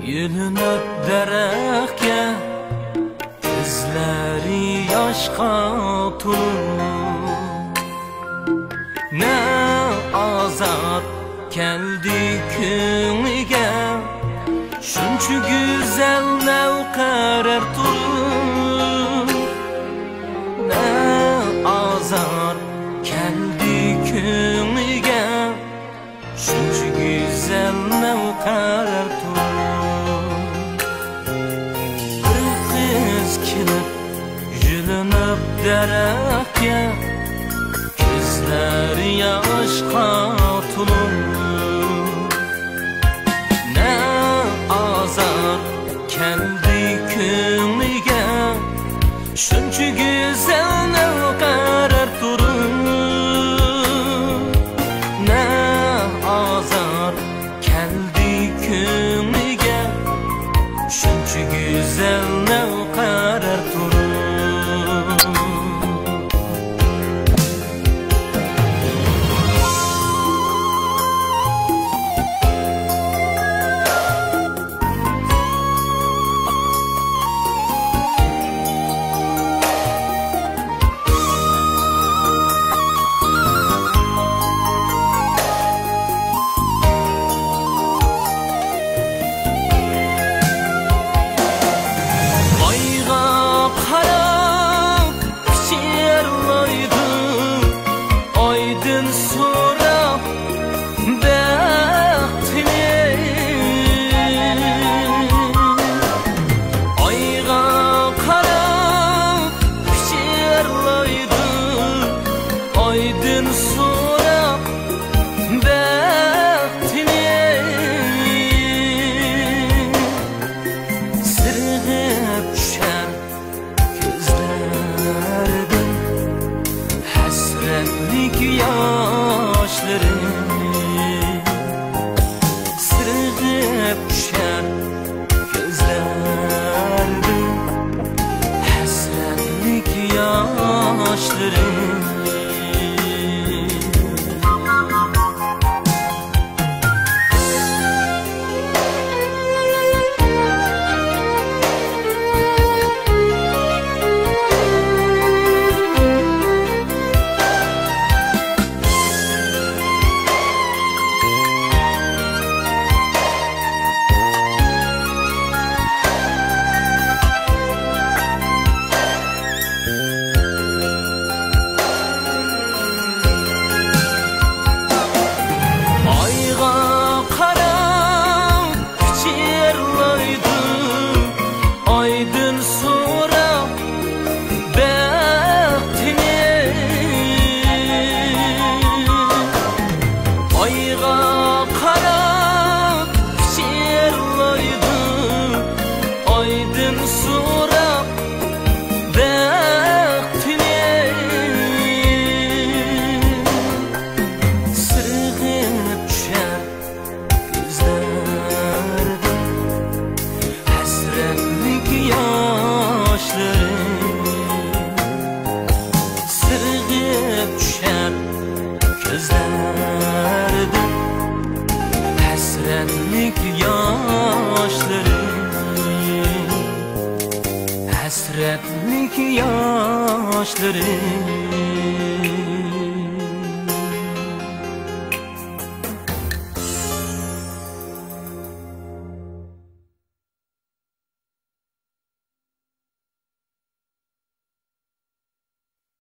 Yılınıp daraxtga ko'zlari yoshqa to'lib, ne azat keldi ko'ngliga, shuncha go'zal navqarar turib, ne azat keldi ko'ngliga, shuncha go'zal navqarar turib. Yılınıp daraxtga ko'zlari yoshqa to'lib, ne azar keldi ko'ngliga, shuncha go'zal navqarar turib, ne azar keldi ko'ngliga, shuncha go'zal navqarar turib. Sırgıp düşer gözlerdim, hasretlik yaşlarım. Sırgıp düşer gözlerdim, hasretlik yaşlarım, hasretlik yaşlarım.